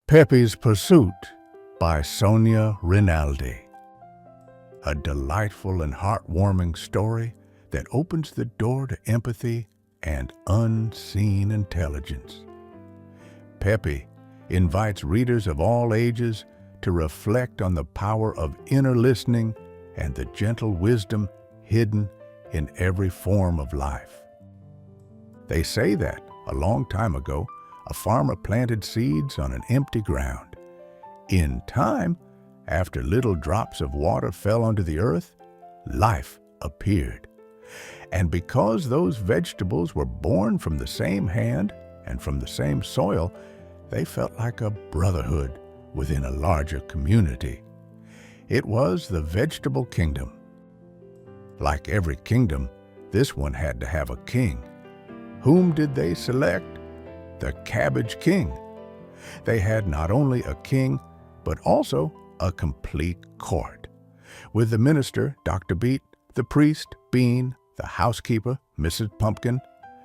Peppi's Pursuit by Sonia Rinaldi. A delightful and heartwarming story that opens the door to empathy and unseen intelligence. Peppi invites readers of all ages to reflect on the power of inner listening and the gentle wisdom hidden in every form of life. They say that, a long time ago, a farmer planted seeds on an empty ground. In time, after little drops of water fell onto the earth, life appeared. And because those vegetables were born from the same hand and from the same soil, they felt like a brotherhood within a larger community. It was the vegetable kingdom. Like every kingdom, this one had to have a king. Whom did they select? The Cabbage King. They had not only a king, but also a complete court, with the minister, Dr. Beet, the priest, Bean, the housekeeper, Mrs. Pumpkin,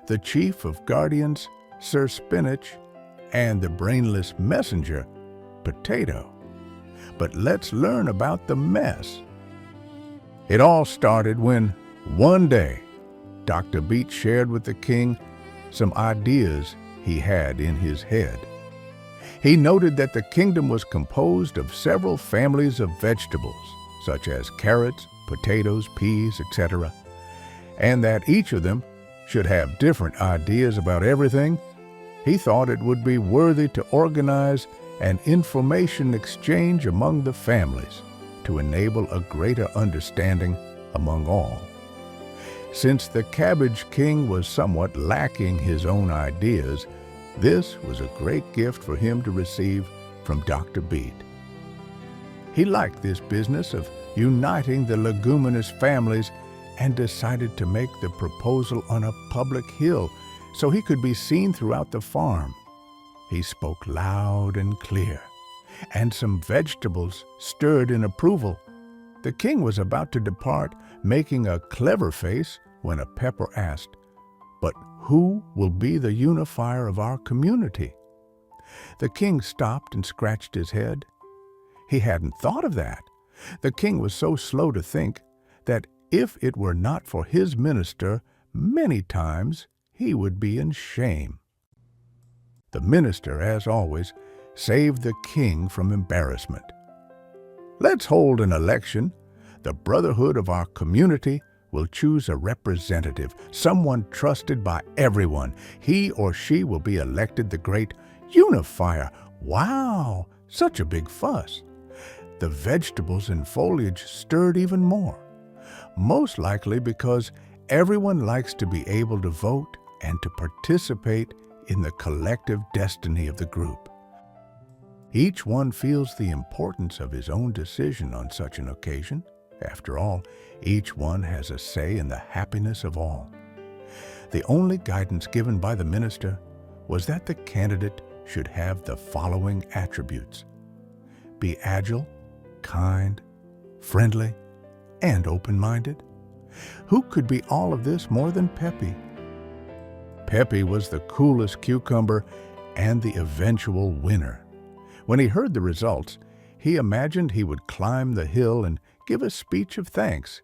the chief of guardians, Sir Spinach, and the brainless messenger, Potato. But let's learn about the mess. It all started when, one day, Dr. Beet shared with the king some ideas he had in his head. He noted that the kingdom was composed of several families of vegetables, such as carrots, potatoes, peas, etc., and that each of them should have different ideas about everything. He thought it would be worthy to organize an information exchange among the families to enable a greater understanding among all. Since the Cabbage King was somewhat lacking his own ideas, this was a great gift for him to receive from Dr. Beet. He liked this business of uniting the leguminous families and decided to make the proposal on a public hill so he could be seen throughout the farm. He spoke loud and clear, and some vegetables stirred in approval. The king was about to depart, making a clever face, when a pepper asked, "But who will be the unifier of our community?" The king stopped and scratched his head. He hadn't thought of that. The king was so slow to think that if it were not for his minister, many times he would be in shame. The minister, as always, saved the king from embarrassment. "Let's hold an election. The brotherhood of our community will choose a representative, someone trusted by everyone. He or she will be elected the Great Unifier." Wow, such a big fuss. The vegetables and foliage stirred even more, most likely because everyone likes to be able to vote and to participate in the collective destiny of the group. Each one feels the importance of his own decision on such an occasion. After all, each one has a say in the happiness of all. The only guidance given by the minister was that the candidate should have the following attributes: be agile, kind, friendly, and open-minded. Who could be all of this more than Peppi? Peppi was the coolest cucumber and the eventual winner. When he heard the results, he imagined he would climb the hill and give a speech of thanks,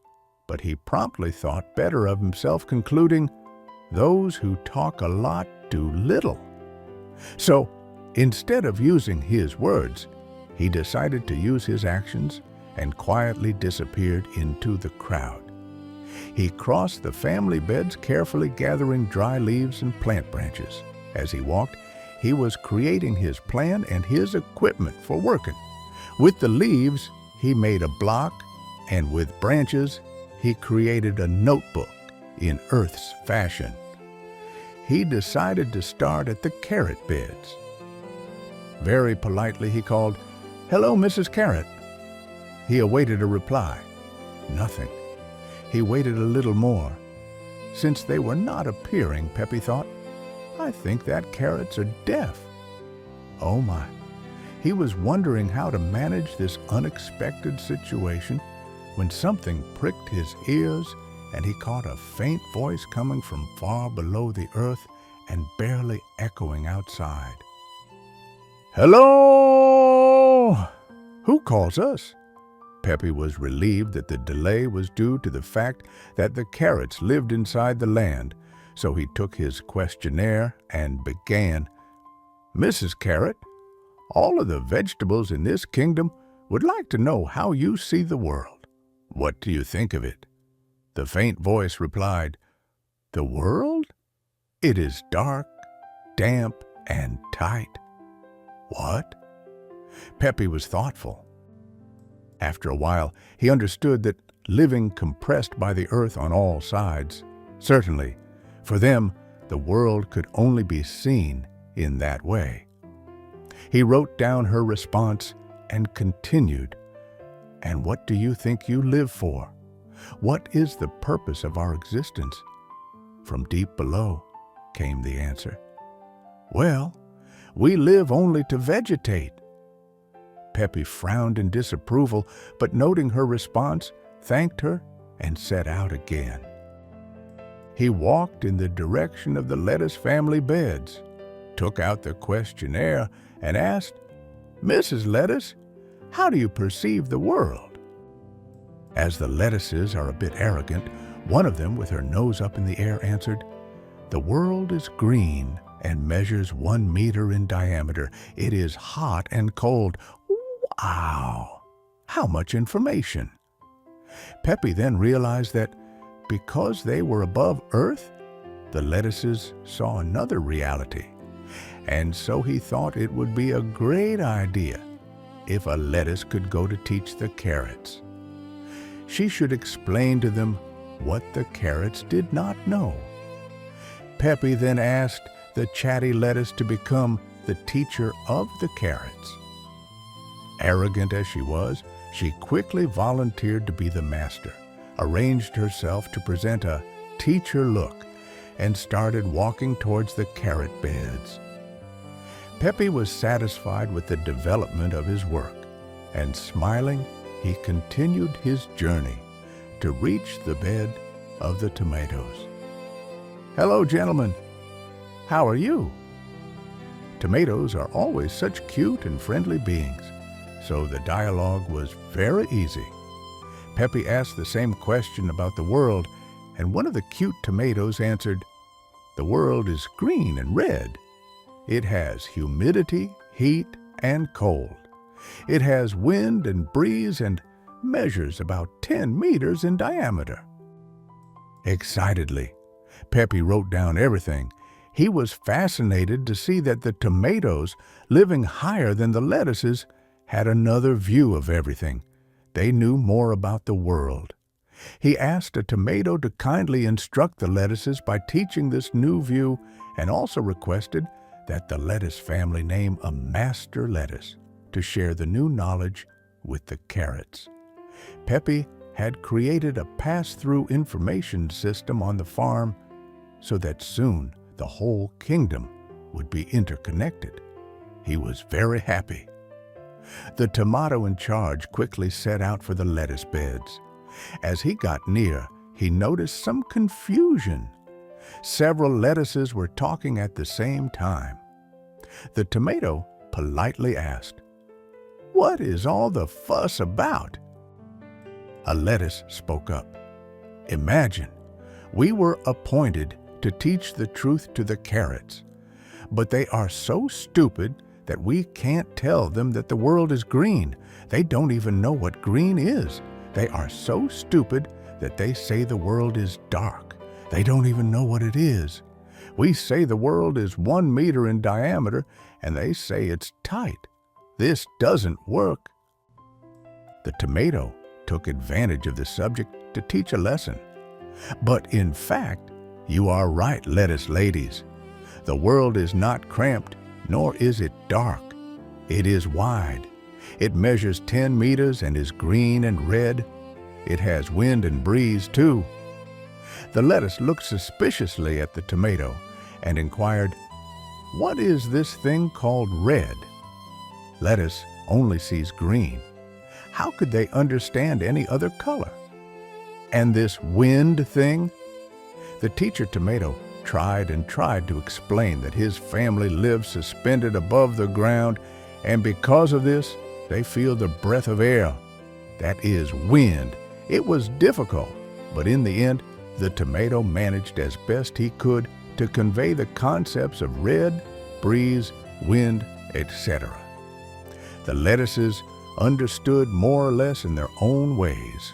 but he promptly thought better of himself, concluding, "Those who talk a lot do little." So, instead of using his words, he decided to use his actions and quietly disappeared into the crowd. He crossed the family beds, carefully gathering dry leaves and plant branches. As he walked, he was creating his plan and his equipment for working. With the leaves, he made a block, and with branches, he created a notebook in Earth's fashion. He decided to start at the carrot beds. Very politely, he called, "Hello, Mrs. Carrot." He awaited a reply. Nothing. He waited a little more. Since they were not appearing, Peppi thought, "I think that carrots are deaf." Oh my! He was wondering how to manage this unexpected situation when something pricked his ears and he caught a faint voice coming from far below the earth and barely echoing outside. Hello? Who calls us? Peppi was relieved that the delay was due to the fact that the carrots lived inside the land, so he took his questionnaire and began. Mrs. Carrot, all of the vegetables in this kingdom would like to know how you see the world. What do you think of it? The faint voice replied, The world? It is dark, damp, and tight. What? Peppi was thoughtful. After a while, he understood that living compressed by the earth on all sides, certainly, for them, the world could only be seen in that way. He wrote down her response and continued, And what do you think you live for? What is the purpose of our existence? From deep below came the answer. Well, we live only to vegetate. Peppi frowned in disapproval, but noting her response, thanked her and set out again. He walked in the direction of the lettuce family beds, took out the questionnaire, and asked, Mrs. Lettuce, how do you perceive the world? As the lettuces are a bit arrogant, one of them, with her nose up in the air, answered, The world is green and measures 1 meter in diameter. It is hot and cold. Wow! How much information! Peppi then realized that because they were above Earth, the lettuces saw another reality. And so he thought it would be a great idea if a lettuce could go to teach the carrots. She should explain to them what the carrots did not know. Peppi then asked the chatty lettuce to become the teacher of the carrots. Arrogant as she was, she quickly volunteered to be the master, arranged herself to present a teacher look, and started walking towards the carrot beds. Peppi was satisfied with the development of his work, and smiling, he continued his journey to reach the bed of the tomatoes. Hello, gentlemen. How are you? Tomatoes are always such cute and friendly beings, so the dialogue was very easy. Peppi asked the same question about the world, and one of the cute tomatoes answered, The world is green and red. It has humidity, heat, and cold. It has wind and breeze and measures about 10 meters in diameter. Excitedly, Peppi wrote down everything. He was fascinated to see that the tomatoes, living higher than the lettuces, had another view of everything. They knew more about the world. He asked a tomato to kindly instruct the lettuces by teaching this new view, and also requested that the lettuce family name a master lettuce to share the new knowledge with the carrots. Peppi had created a pass-through information system on the farm so that soon the whole kingdom would be interconnected. He was very happy. The tomato in charge quickly set out for the lettuce beds. As he got near, he noticed some confusion. Several lettuces were talking at the same time. The tomato politely asked, What is all the fuss about? A lettuce spoke up. Imagine, we were appointed to teach the truth to the carrots, but they are so stupid that we can't tell them that the world is green. They don't even know what green is. They are so stupid that they say the world is dark. They don't even know what it is. We say the world is 1 meter in diameter, and they say it's tight. This doesn't work. The tomato took advantage of the subject to teach a lesson. But in fact, you are right, lettuce ladies. The world is not cramped, nor is it dark. It is wide. It measures 10 meters and is green and red. It has wind and breeze, too. The lettuce looked suspiciously at the tomato and inquired, What is this thing called red? Lettuce only sees green. How could they understand any other color? And this wind thing? The teacher tomato tried and tried to explain that his family lived suspended above the ground And because of this, they feel the breath of air, that is wind. It was difficult, but in the end, the tomato managed as best he could to convey the concepts of red, breeze, wind, etc. The lettuces understood more or less in their own ways.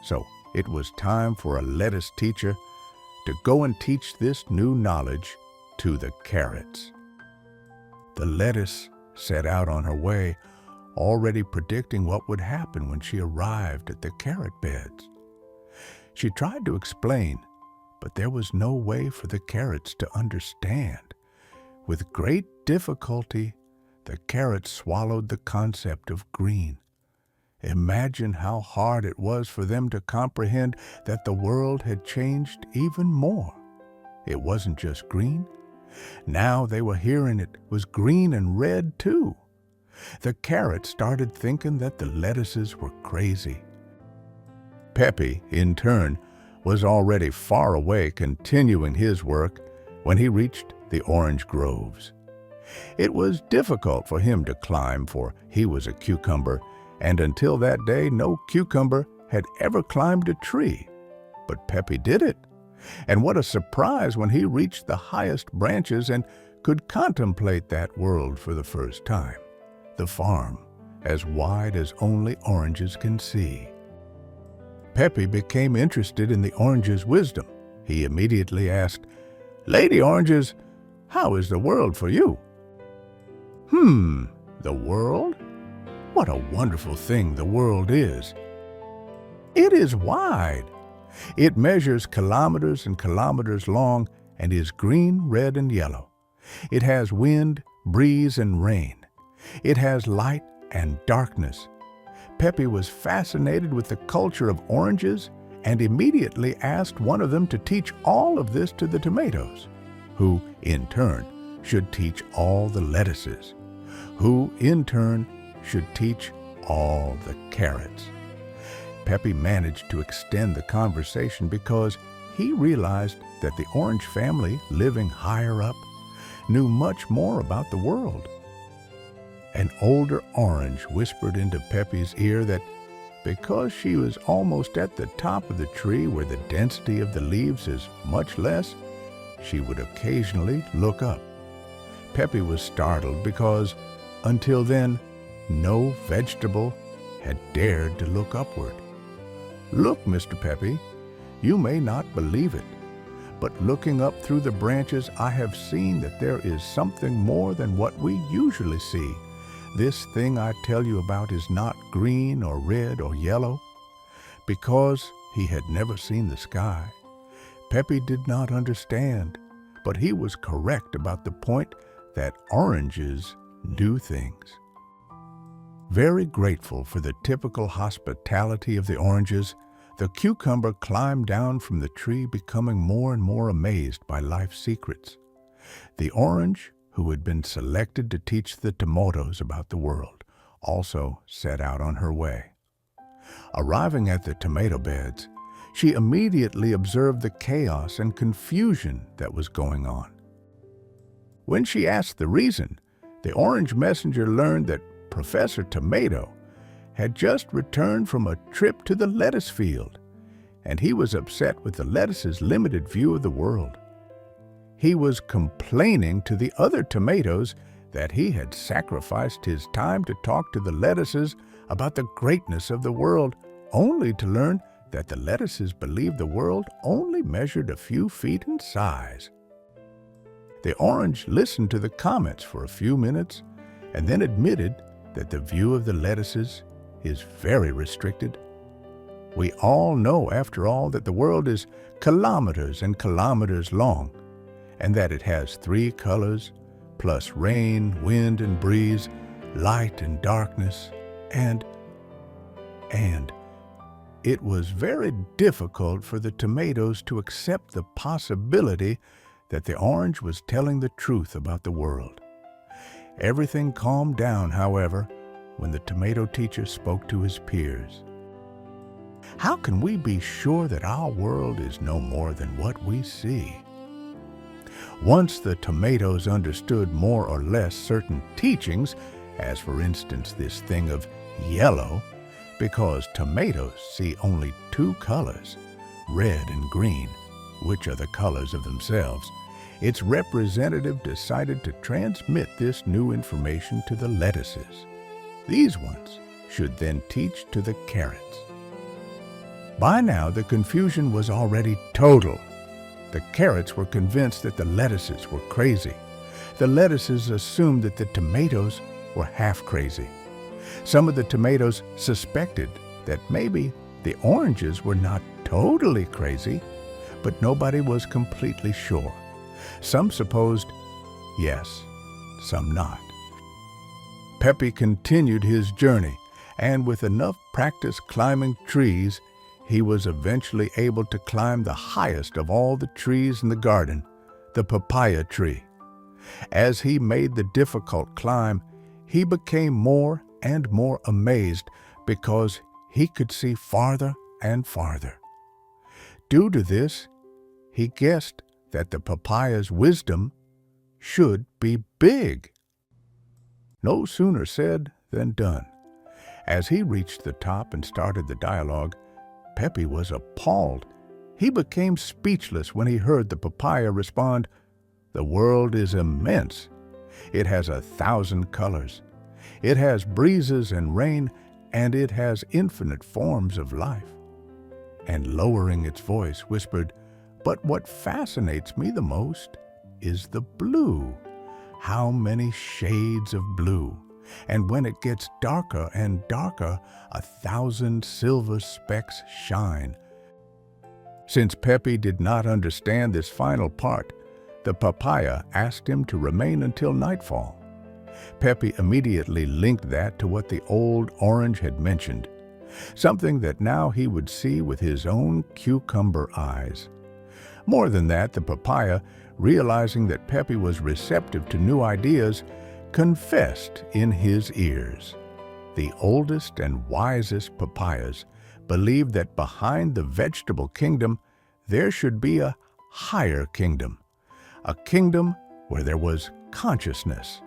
So it was time for a lettuce teacher to go and teach this new knowledge to the carrots. The lettuce set out on her way, already predicting what would happen when she arrived at the carrot beds. She tried to explain, but there was no way for the carrots to understand. With great difficulty, the carrots swallowed the concept of green. Imagine how hard it was for them to comprehend that the world had changed even more. It wasn't just green. Now they were hearing it was green and red too. The carrots started thinking that the lettuces were crazy. Peppi, in turn, was already far away continuing his work when he reached the orange groves. It was difficult for him to climb, for he was a cucumber, and until that day no cucumber had ever climbed a tree. But Peppi did it, and what a surprise when he reached the highest branches and could contemplate that world for the first time, the farm, as wide as only oranges can see. Peppi became interested in the orange's wisdom. He immediately asked, "Lady Oranges, how is the world for you?" The world? What a wonderful thing the world is. It is wide. It measures kilometers and kilometers long and is green, red, and yellow. It has wind, breeze, and rain. It has light and darkness. Peppi was fascinated with the culture of oranges and immediately asked one of them to teach all of this to the tomatoes, who, in turn, should teach all the lettuces, who, in turn, should teach all the carrots. Peppi managed to extend the conversation because he realized that the orange family, living higher up, knew much more about the world. An older orange whispered into Peppi's ear that because she was almost at the top of the tree where the density of the leaves is much less, she would occasionally look up. Peppi was startled because, until then, no vegetable had dared to look upward. "Look, Mr. Peppi, you may not believe it, but looking up through the branches, I have seen that there is something more than what we usually see. This thing I tell you about is not green or red or yellow." Because he had never seen the sky, Peppi did not understand, but he was correct about the point that oranges do things. Very grateful for the typical hospitality of the oranges, the cucumber climbed down from the tree, becoming more and more amazed by life's secrets. The orange, who had been selected to teach the tomatoes about the world, also set out on her way. Arriving at the tomato beds, she immediately observed the chaos and confusion that was going on. When she asked the reason, the orange messenger learned that Professor Tomato had just returned from a trip to the lettuce field, and he was upset with the lettuce's limited view of the world. He was complaining to the other tomatoes that he had sacrificed his time to talk to the lettuces about the greatness of the world, only to learn that the lettuces believed the world only measured a few feet in size. The orange listened to the comments for a few minutes and then admitted that the view of the lettuces is very restricted. We all know, after all, that the world is kilometers and kilometers long, and that it has 3 colors, plus rain, wind, and breeze, light and darkness, and it was very difficult for the tomatoes to accept the possibility that the orange was telling the truth about the world. Everything calmed down, however, when the tomato teacher spoke to his peers. How can we be sure that our world is no more than what we see? Once the tomatoes understood more or less certain teachings, as for instance this thing of yellow, because tomatoes see only two colors, red and green, which are the colors of themselves, its representative decided to transmit this new information to the lettuces. These ones should then teach to the carrots. By now, the confusion was already total. The carrots were convinced that the lettuces were crazy. The lettuces assumed that the tomatoes were half crazy. Some of the tomatoes suspected that maybe the oranges were not totally crazy, but nobody was completely sure. Some supposed yes, some not. Peppi continued his journey, and with enough practice climbing trees, he was eventually able to climb the highest of all the trees in the garden, the papaya tree. As he made the difficult climb, he became more and more amazed because he could see farther and farther. Due to this, he guessed that the papaya's wisdom should be big. No sooner said than done. As he reached the top and started the dialogue, Peppi was appalled. He became speechless when he heard the papaya respond, "The world is immense. It has 1,000 colors. It has breezes and rain, and it has infinite forms of life." And lowering its voice, whispered, "But what fascinates me the most is the blue. How many shades of blue! And when it gets darker and darker, 1,000 silver specks shine." Since Peppi did not understand this final part, the papaya asked him to remain until nightfall. Peppi immediately linked that to what the old orange had mentioned, something that now he would see with his own cucumber eyes. More than that, the papaya, realizing that Peppi was receptive to new ideas, confessed in his ears. The oldest and wisest papayas believed that behind the vegetable kingdom there should be a higher kingdom, a kingdom where there was consciousness.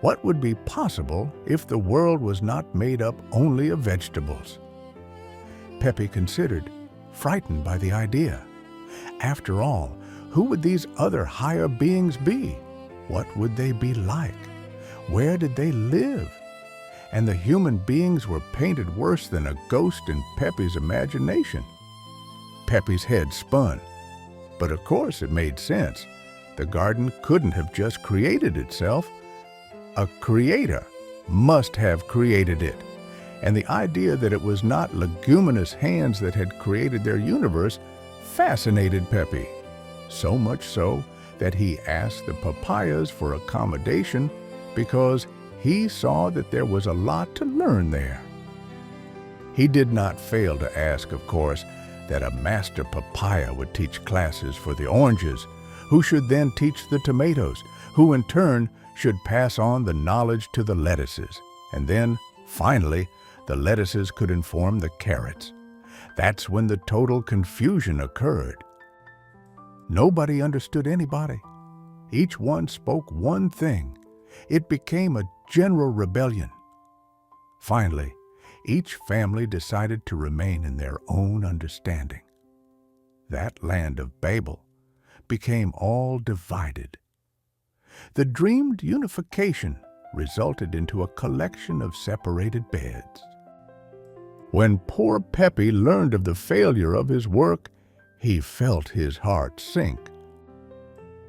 What would be possible if the world was not made up only of vegetables? Peppi considered, frightened by the idea. After all, who would these other higher beings be? What would they be like? Where did they live? And the human beings were painted worse than a ghost in Peppi's imagination. Peppi's head spun. But of course it made sense. The garden couldn't have just created itself. A creator must have created it. And the idea that it was not leguminous hands that had created their universe fascinated Peppi. So much so that he asked the papayas for accommodation because he saw that there was a lot to learn there. He did not fail to ask, of course, that a master papaya would teach classes for the oranges, who should then teach the tomatoes, who in turn should pass on the knowledge to the lettuces, and then, finally, the lettuces could inform the carrots. That's when the total confusion occurred. Nobody understood anybody. Each one spoke one thing. It became a general rebellion. Finally, each family decided to remain in their own understanding. That land of Babel became all divided. The dreamed unification resulted into a collection of separated beds. When poor Peppi learned of the failure of his work, he felt his heart sink.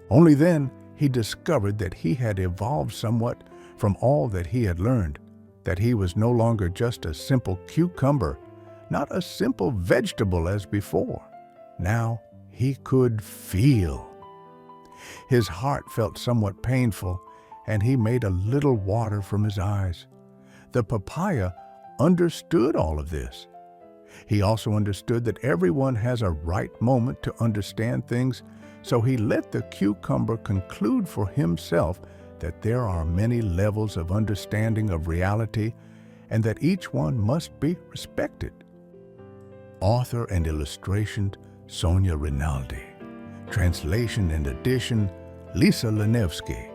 Only then he discovered that he had evolved somewhat from all that he had learned, that he was no longer just a simple cucumber, not a simple vegetable as before. Now he could feel. His heart felt somewhat painful, and he made a little water from his eyes. The papaya understood all of this. He also understood that everyone has a right moment to understand things, so he let the cucumber conclude for himself that there are many levels of understanding of reality and that each one must be respected. Author and illustration, Sonia Rinaldi. Translation and edition, Lisa Lenevsky.